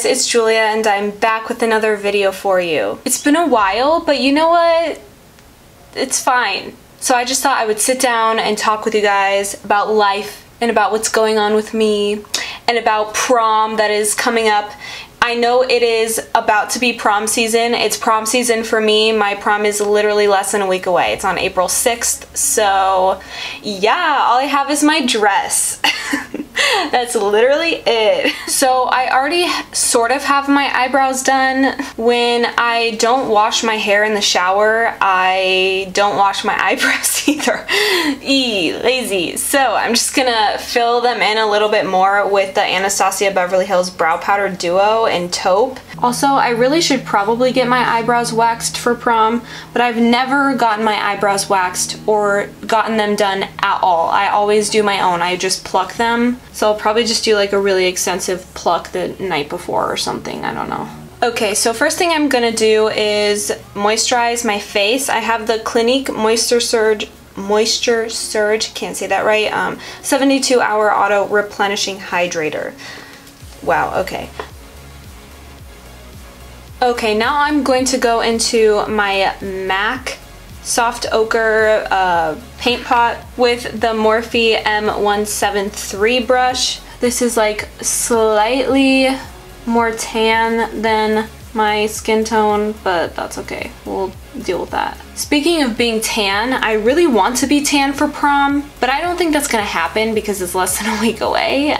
guys, it's Julia and I'm back with another video for you. It's been a while, but you know what? It's fine. So I just thought I would sit down and talk with you guys about life and about what's going on with me and about prom that is coming up. I know it is about to be prom season. It's prom season for me. My prom is literally less than a week away. It's on April 6th. So yeah, all I have is my dress. That's literally it. So I already sort of have my eyebrows done. When I don't wash my hair in the shower, I don't wash my eyebrows either. Lazy. So I'm just gonna fill them in a little bit more with the Anastasia Beverly Hills Brow Powder Duo in taupe. Also, I really should probably get my eyebrows waxed for prom, but I've never gotten my eyebrows waxed or gotten them done at all. I always do my own. I just pluck them. So I'll probably just do like a really extensive pluck the night before or something. I don't know. Okay, so first thing I'm gonna do is moisturize my face. I have the Clinique Moisture Surge, can't say that right, 72-hour auto replenishing hydrator. Wow, okay. Okay, now I'm going to go into my MAC Soft Ochre paint pot with the Morphe M173 brush. This is like slightly more tan than my skin tone, but that's okay. We'll deal with that. Speaking of being tan, I really want to be tan for prom, but I don't think that's gonna happen because it's less than a week away.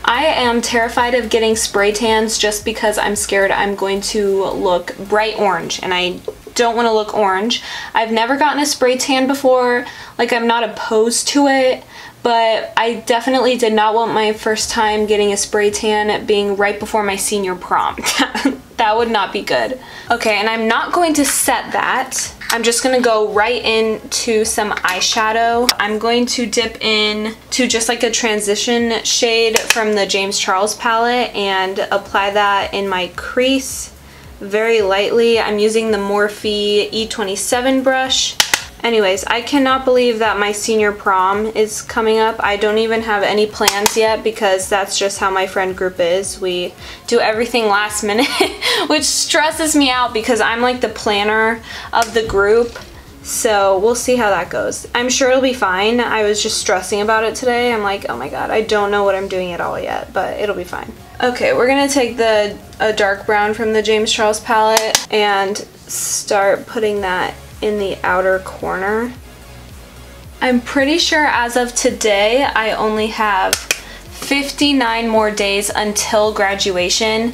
I am terrified of getting spray tans just because I'm scared I'm going to look bright orange, and I don't want to look orange. I've never gotten a spray tan before. Like, I'm not opposed to it, but I definitely did not want my first time getting a spray tan being right before my senior prom. That would not be good. Okay, and I'm not going to set that. I'm just gonna go right into some eyeshadow. I'm going to dip in to just like a transition shade from the James Charles palette and apply that in my crease very lightly. I'm using the Morphe E27 brush. Anyways, I cannot believe that my senior prom is coming up. I don't even have any plans yet because that's just how my friend group is. We do everything last minute, which stresses me out because I'm like the planner of the group. So we'll see how that goes. I'm sure it'll be fine. I was just stressing about it today. I'm like, oh my god, I don't know what I'm doing at all yet, but it'll be fine. Okay, we're gonna take a dark brown from the James Charles palette and start putting that in the outer corner. I'm pretty sure as of today I only have 59 more days until graduation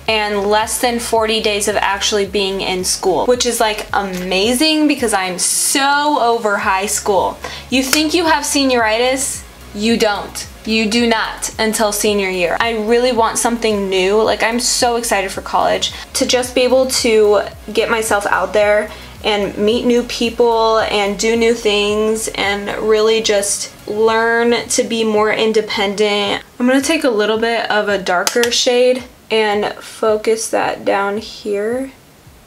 and less than 40 days of actually being in school, which is like amazing because I'm so over high school. You think you have senioritis? You don't. You do not until senior year. I really want something new. Like, I'm so excited for college to just be able to get myself out there and meet new people and do new things and really just learn to be more independent. I'm gonna take a little bit of a darker shade and focus that down here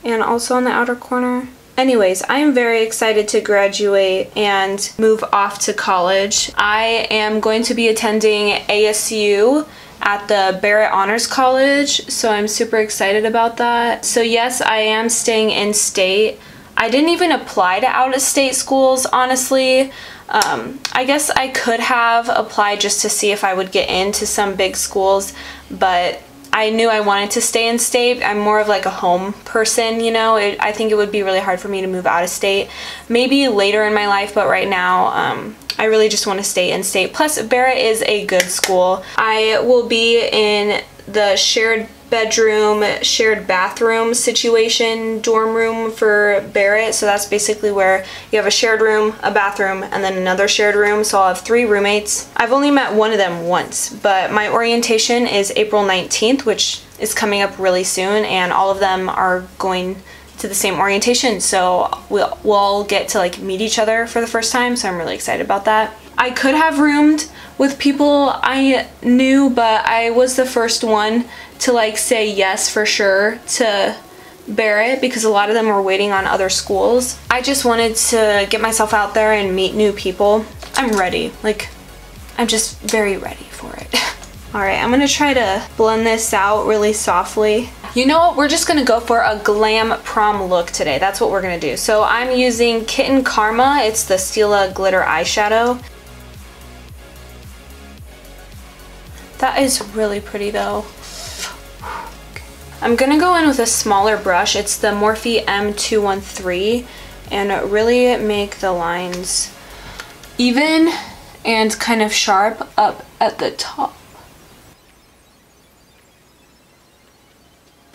and also on the outer corner. Anyways, I am very excited to graduate and move off to college. I am going to be attending ASU at the Barrett Honors College, so I'm super excited about that. So yes, I am staying in state. I didn't even apply to out-of-state schools, honestly. I guess I could have applied just to see if I would get into some big schools, but I knew I wanted to stay in state. I'm more of like a home person, you know. I think it would be really hard for me to move out of state. Maybe later in my life, but right now, I really just want to stay in state. Plus, Barrett is a good school. I will be in the shared bedroom, shared bathroom situation, dorm room for Barrett. So that's basically where you have a shared room, a bathroom, and then another shared room. So I'll have 3 roommates. I've only met one of them once, but my orientation is April 19th, which is coming up really soon, and all of them are going to the same orientation. So we'll all get to like meet each other for the first time. So I'm really excited about that. I could have roomed with people I knew, but I was the first one to like say yes for sure to Barrett because a lot of them were waiting on other schools. I just wanted to get myself out there and meet new people. I'm ready. Like, I'm just very ready for it. Alright, I'm gonna try to blend this out really softly. You know what, we're just gonna go for a glam prom look today. That's what we're gonna do. So I'm using Kitten Karma. It's the Stila glitter eyeshadow. That is really pretty though. I'm gonna go in with a smaller brush. It's the Morphe M213 and really make the lines even and kind of sharp up at the top.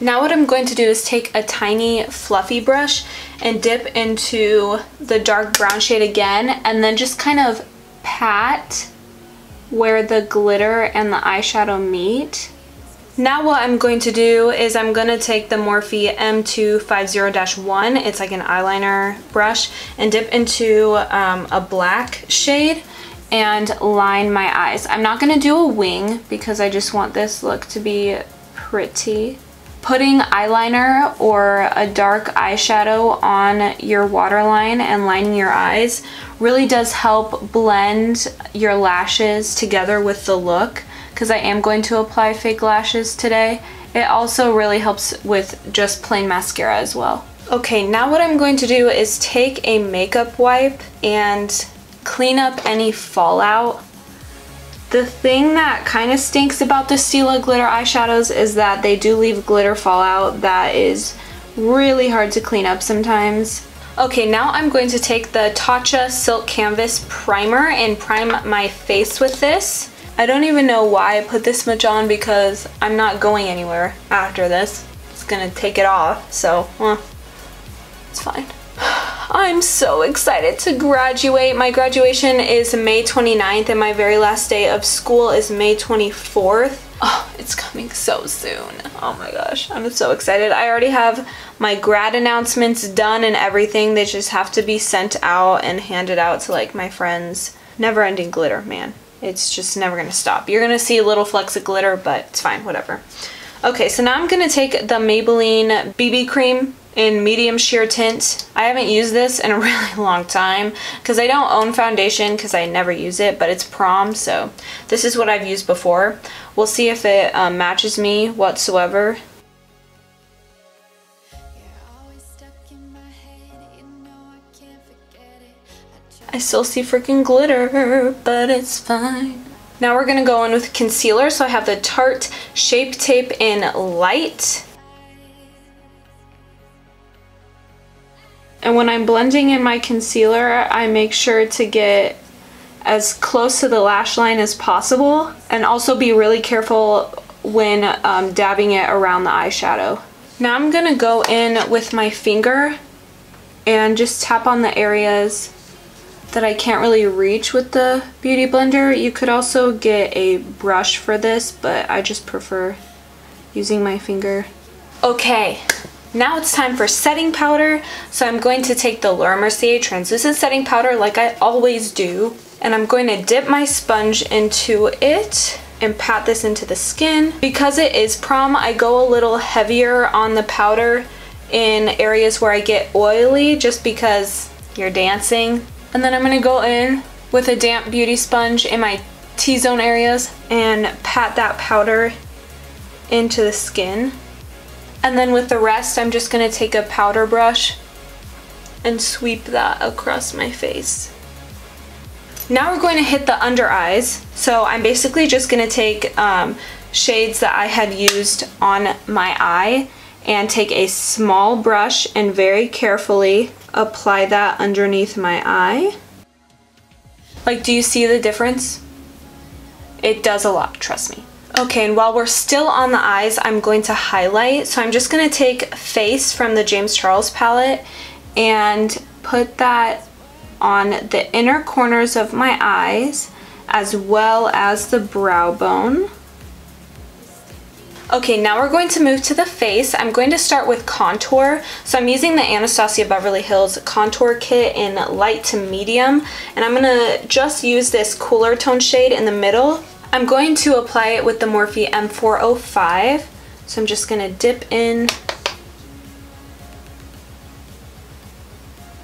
Now what I'm going to do is take a tiny fluffy brush and dip into the dark brown shade again and then just kind of pat where the glitter and the eyeshadow meet. Now what I'm going to do is I'm going to take the Morphe M250-1, it's like an eyeliner brush, and dip into a black shade and line my eyes. I'm not going to do a wing because I just want this look to be pretty. Putting eyeliner or a dark eyeshadow on your waterline and lining your eyes really does help blend your lashes together with the look, because I am going to apply fake lashes today. It also really helps with just plain mascara as well. Okay, now what I'm going to do is take a makeup wipe and clean up any fallout. The thing that kind of stinks about the Stila glitter eyeshadows is that they do leave glitter fallout that is really hard to clean up sometimes. Okay, now I'm going to take the Tatcha Silk Canvas Primer and prime my face with this. I don't even know why I put this much on because I'm not going anywhere after this. It's gonna take it off, so it's fine. I'm so excited to graduate. My graduation is May 29th and my very last day of school is May 24th. Oh, it's coming so soon. Oh my gosh, I'm so excited. I already have my grad announcements done and everything. They just have to be sent out and handed out to like my friends. Never ending glitter, man. It's just never gonna stop. You're gonna see little flecks of glitter, but it's fine, whatever. Okay, so now I'm gonna take the Maybelline BB cream in medium sheer tint. I haven't used this in a really long time because I don't own foundation because I never use it, but it's prom, so this is what I've used before. We'll see if it matches me whatsoever. I still see freaking glitter, but it's fine. Now we're gonna go in with concealer. So I have the Tarte Shape Tape in Light. And when I'm blending in my concealer, I make sure to get as close to the lash line as possible and also be really careful when dabbing it around the eyeshadow. Now I'm gonna go in with my finger and just tap on the areas that I can't really reach with the Beauty Blender. You could also get a brush for this, but I just prefer using my finger. Okay, now it's time for setting powder. So I'm going to take the Laura Mercier translucent setting powder like I always do, and I'm going to dip my sponge into it and pat this into the skin. Because it is prom, I go a little heavier on the powder in areas where I get oily just because you're dancing. And then I'm gonna go in with a damp beauty sponge in my T-zone areas and pat that powder into the skin. And then with the rest, I'm just gonna take a powder brush and sweep that across my face. Now we're going to hit the under eyes. So I'm basically just gonna take shades that I had used on my eye and take a small brush and very carefully apply that underneath my eye. Like, do you see the difference? It does a lot, trust me. Okay, and while we're still on the eyes, I'm going to highlight. So I'm just gonna take Face from the James Charles palette and put that on the inner corners of my eyes as well as the brow bone. Okay, now we're going to move to the face. I'm going to start with contour. So I'm using the Anastasia Beverly Hills contour kit in light to medium, and I'm gonna just use this cooler tone shade in the middle. I'm going to apply it with the Morphe M405. So I'm just gonna dip in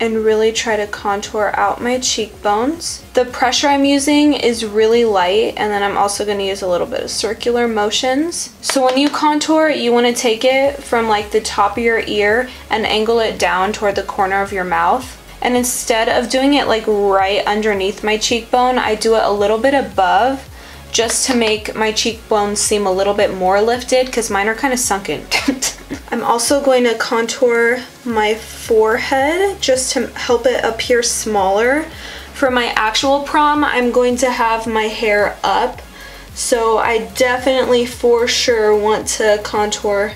and really try to contour out my cheekbones. The pressure I'm using is really light, and then I'm also going to use a little bit of circular motions. So when you contour, you want to take it from like the top of your ear and angle it down toward the corner of your mouth. And instead of doing it like right underneath my cheekbone, I do it a little bit above, just to make my cheekbones seem a little bit more lifted, because mine are kind of sunken. I'm also going to contour my forehead just to help it appear smaller. For my actual prom, I'm going to have my hair up, so I definitely for sure want to contour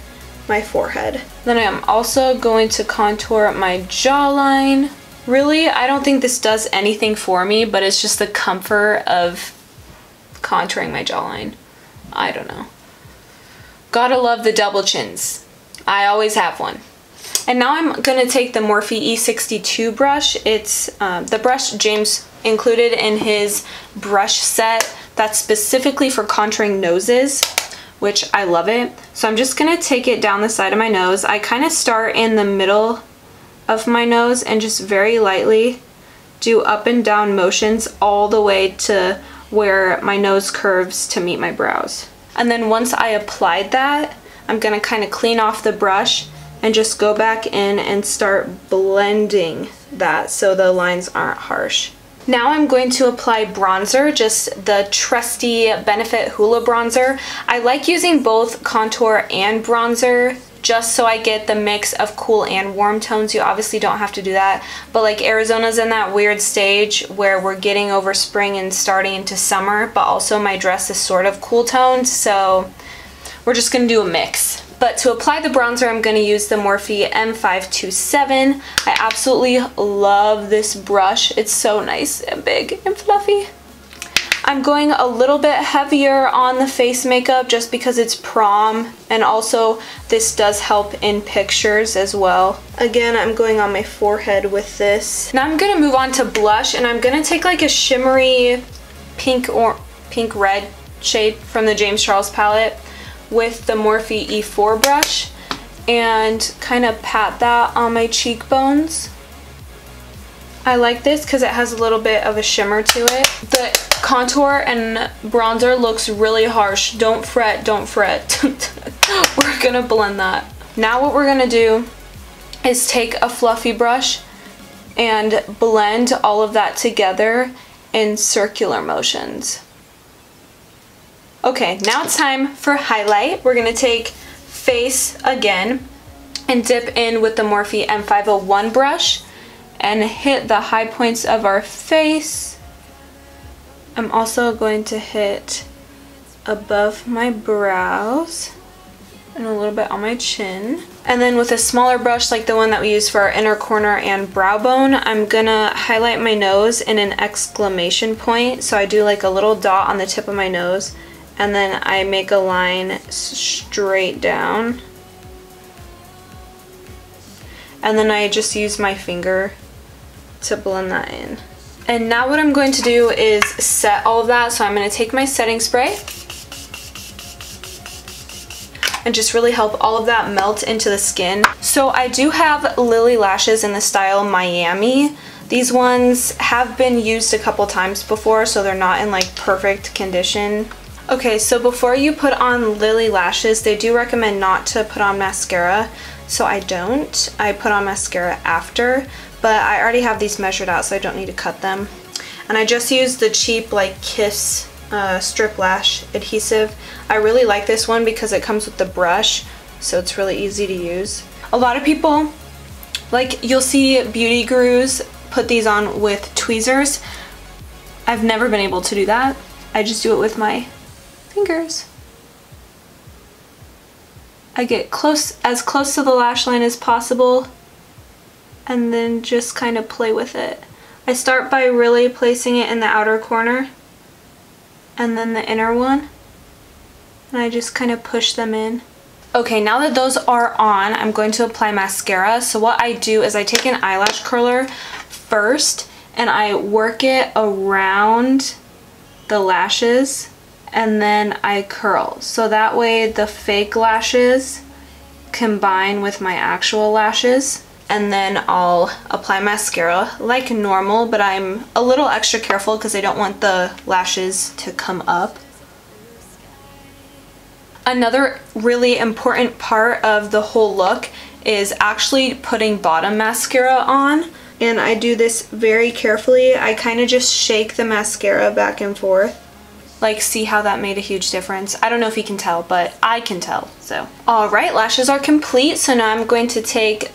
my forehead. Then I'm also going to contour my jawline. Really, I don't think this does anything for me, but it's just the comfort of contouring my jawline. I don't know. Gotta love the double chins. I always have one. And now I'm gonna take the Morphe E62 brush. It's the brush James included in his brush set that's specifically for contouring noses, which I love it. So I'm just gonna take it down the side of my nose. I kind of start in the middle of my nose and just very lightly do up and down motions all the way to where my nose curves to meet my brows. And then once I applied that, I'm gonna kind of clean off the brush and just go back in and start blending that so the lines aren't harsh. Now I'm going to apply bronzer, just the trusty Benefit Hoola bronzer. I like using both contour and bronzer just so I get the mix of cool and warm tones. You obviously don't have to do that, but like Arizona's in that weird stage where we're getting over spring and starting into summer, but also my dress is sort of cool toned, so we're just gonna do a mix. But to apply the bronzer, I'm gonna use the Morphe M527. I absolutely love this brush. It's so nice and big and fluffy. I'm going a little bit heavier on the face makeup just because it's prom, and also this does help in pictures as well. Again, I'm going on my forehead with this. Now I'm gonna move on to blush, and I'm gonna take like a shimmery pink or pink red shade from the James Charles palette with the Morphe E4 brush and kind of pat that on my cheekbones. I like this because it has a little bit of a shimmer to it. The contour and bronzer looks really harsh. Don't fret, don't fret. We're gonna blend that. Now what we're gonna do is take a fluffy brush and blend all of that together in circular motions. Okay, now it's time for highlight. We're gonna take face again and dip in with the Morphe M501 brush and hit the high points of our face. I'm also going to hit above my brows and a little bit on my chin. And then with a smaller brush like the one that we use for our inner corner and brow bone, I'm gonna highlight my nose in an exclamation point. So I do like a little dot on the tip of my nose, and then I make a line straight down. And then I just use my finger to blend that in. And now what I'm going to do is set all of that. So I'm going to take my setting spray and just really help all of that melt into the skin. So I do have Lily lashes in the style Miami. These ones have been used a couple times before, so they're not in like perfect condition. Okay, so before you put on Lily lashes, they do recommend not to put on mascara, so I don't. I put on mascara after, but I already have these measured out, so I don't need to cut them. And I just used the cheap like Kiss strip lash adhesive. I really like this one because it comes with the brush, so it's really easy to use. A lot of people, like you'll see beauty gurus put these on with tweezers. I've never been able to do that. I just do it with my fingers. I get as close to the lash line as possible and then just kind of play with it. I start by really placing it in the outer corner and then the inner one, and I just kind of push them in. Okay, now that those are on, I'm going to apply mascara. So what I do is I take an eyelash curler first and I work it around the lashes and then I curl. So that way the fake lashes combine with my actual lashes. and then I'll apply mascara like normal, but I'm a little extra careful because I don't want the lashes to come up. Another really important part of the whole look is actually putting bottom mascara on, and I do this very carefully. I kind of just shake the mascara back and forth. Like, see how that made a huge difference? I don't know if you can tell, but I can tell, so. All right, lashes are complete, so now I'm going to take,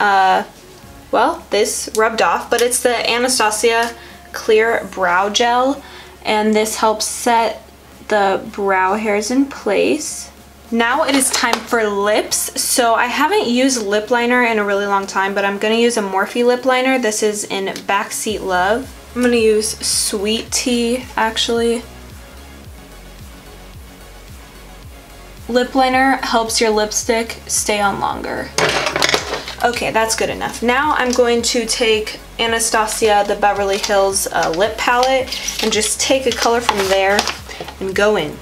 well, this rubbed off, but it's the Anastasia Clear Brow Gel, and this helps set the brow hairs in place. Now it is time for lips. So I haven't used lip liner in a really long time, but I'm going to use a Morphe lip liner. This is in Backseat Love. I'm going to use Sweet Tea, actually. Lip liner helps your lipstick stay on longer. Okay, that's good enough. Now I'm going to take Anastasia, the Beverly Hills lip palette, and just take a color from there and go in.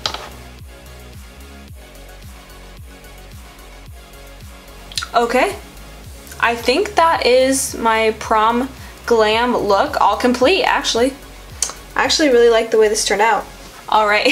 Okay, I think that is my prom glam look, all complete, actually. I actually really like the way this turned out. Alright,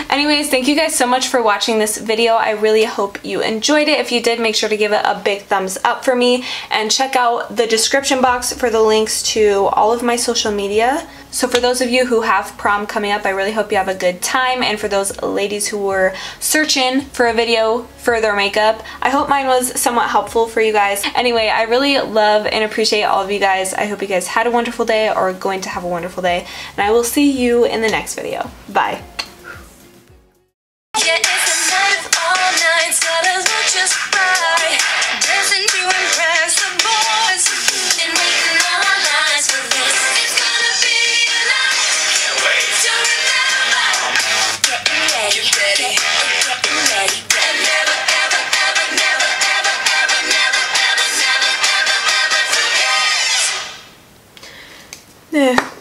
anyways, thank you guys so much for watching this video. I really hope you enjoyed it. If you did, make sure to give it a big thumbs up for me, and check out the description box for the links to all of my social media. So for those of you who have prom coming up, I really hope you have a good time, and for those ladies who were searching for a video for their makeup, I hope mine was somewhat helpful for you guys. Anyway, I really love and appreciate all of you guys. I hope you guys had a wonderful day or are going to have a wonderful day, and I will see you in the next video. Bye.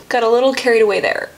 Got a little carried away there.